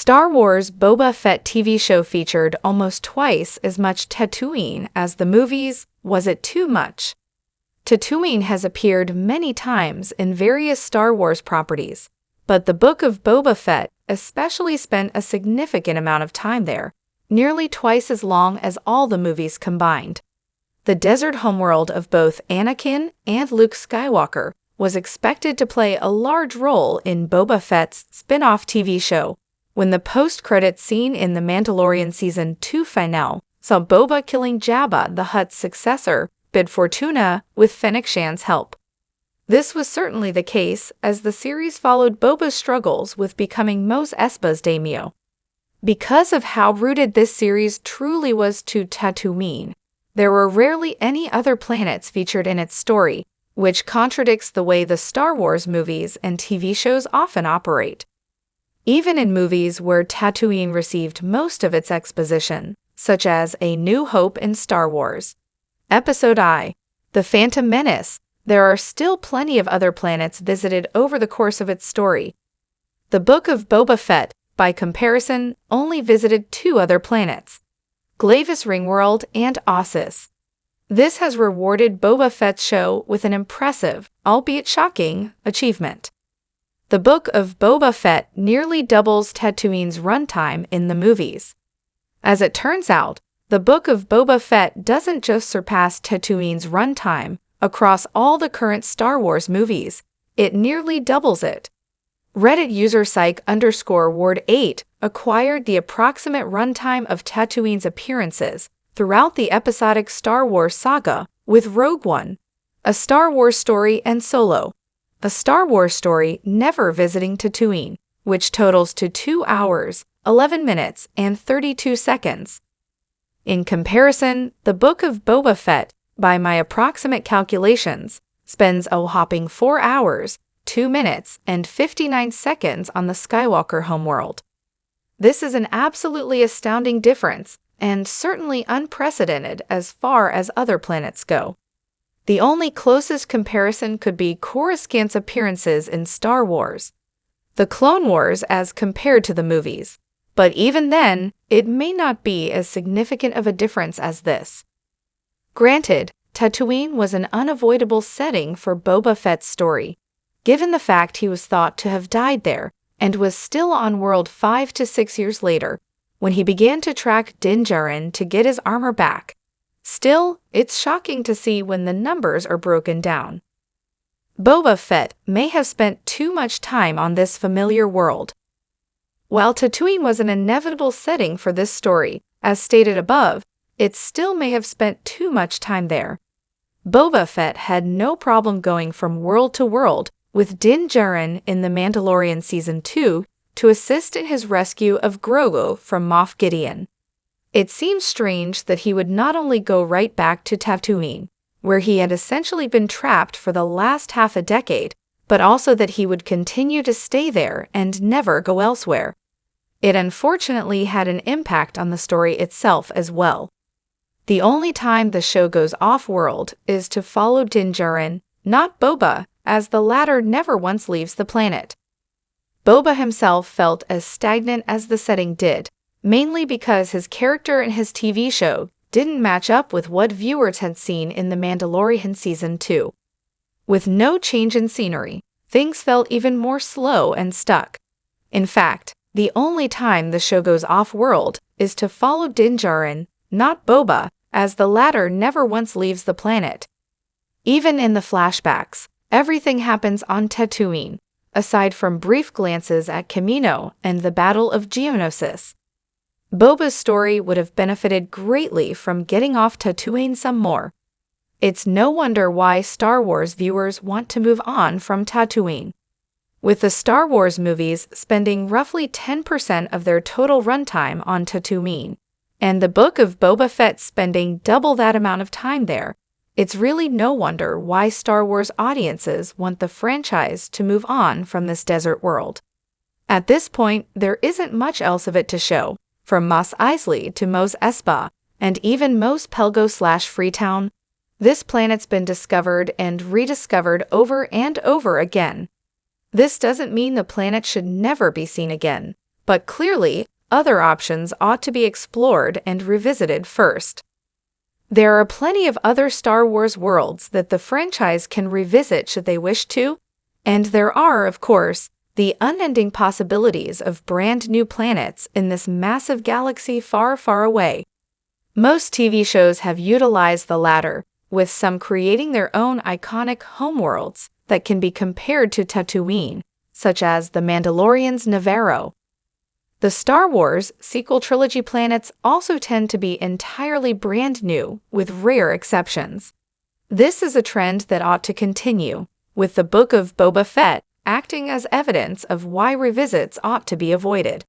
Star Wars Boba Fett TV show featured almost twice as much Tatooine as the movies. Was it too much? Tatooine has appeared many times in various Star Wars properties, but the Book of Boba Fett especially spent a significant amount of time there, nearly twice as long as all the movies combined. The desert homeworld of both Anakin and Luke Skywalker was expected to play a large role in Boba Fett's spin-off TV show, when the post-credits scene in The Mandalorian Season 2 finale saw Boba killing Jabba the Hutt's successor, Bib Fortuna, with Fennec Shan's help. This was certainly the case, as the series followed Boba's struggles with becoming Mos Espa's daimyo. Because of how rooted this series truly was to Tatooine, there were rarely any other planets featured in its story, which contradicts the way the Star Wars movies and TV shows often operate. Even in movies where Tatooine received most of its exposition, such as A New Hope in Star Wars, Episode I, The Phantom Menace, there are still plenty of other planets visited over the course of its story. The Book of Boba Fett, by comparison, only visited 2 other planets, Glavis Ringworld and Ossus. This has rewarded Boba Fett's show with an impressive, albeit shocking, achievement. The Book of Boba Fett nearly doubles Tatooine's runtime in the movies. As it turns out, the Book of Boba Fett doesn't just surpass Tatooine's runtime across all the current Star Wars movies, it nearly doubles it. Reddit user psych_ward8 acquired the approximate runtime of Tatooine's appearances throughout the episodic Star Wars saga with Rogue One, A Star Wars Story, and Solo, A Star Wars Story never visiting Tatooine, which totals to 2 hours, 11 minutes, and 32 seconds. In comparison, the Book of Boba Fett, by my approximate calculations, spends a whopping 4 hours, 2 minutes, and 59 seconds on the Skywalker homeworld. This is an absolutely astounding difference, and certainly unprecedented as far as other planets go. The only closest comparison could be Coruscant's appearances in Star Wars, The Clone Wars as compared to the movies, but even then, it may not be as significant of a difference as this. Granted, Tatooine was an unavoidable setting for Boba Fett's story, given the fact he was thought to have died there and was still on world 5 to 6 years later, when he began to track Din Djarin to get his armor back. Still, it's shocking to see when the numbers are broken down. Boba Fett may have spent too much time on this familiar world. While Tatooine was an inevitable setting for this story, as stated above, it still may have spent too much time there. Boba Fett had no problem going from world to world with Din Djarin in The Mandalorian Season 2 to assist in his rescue of Grogu from Moff Gideon. It seems strange that he would not only go right back to Tatooine, where he had essentially been trapped for the last half a decade, but also that he would continue to stay there and never go elsewhere. It unfortunately had an impact on the story itself as well. The only time the show goes off-world is to follow Din Djarin, not Boba, as the latter never once leaves the planet. Boba himself felt as stagnant as the setting did, mainly because his character in his TV show didn't match up with what viewers had seen in The Mandalorian Season 2. With no change in scenery, things felt even more slow and stuck. In fact, the only time the show goes off-world is to follow Din Djarin, not Boba, as the latter never once leaves the planet. Even in the flashbacks, everything happens on Tatooine, aside from brief glances at Kamino and the Battle of Geonosis. Boba's story would have benefited greatly from getting off Tatooine some more. It's no wonder why Star Wars viewers want to move on from Tatooine. With the Star Wars movies spending roughly 10% of their total runtime on Tatooine, and the Book of Boba Fett spending double that amount of time there, it's really no wonder why Star Wars audiences want the franchise to move on from this desert world. At this point, there isn't much else of it to show, from Mos Eisley to Mos Espa, and even Mos Pelgo/Freetown. This planet's been discovered and rediscovered over and over again. This doesn't mean the planet should never be seen again, but clearly, other options ought to be explored and revisited first. There are plenty of other Star Wars worlds that the franchise can revisit should they wish to, and there are, of course, the unending possibilities of brand new planets in this massive galaxy far, far away. Most TV shows have utilized the latter, with some creating their own iconic homeworlds that can be compared to Tatooine, such as The Mandalorian's Navarro. The Star Wars sequel trilogy planets also tend to be entirely brand new, with rare exceptions. This is a trend that ought to continue, with the Book of Boba Fett acting as evidence of why revisits ought to be avoided.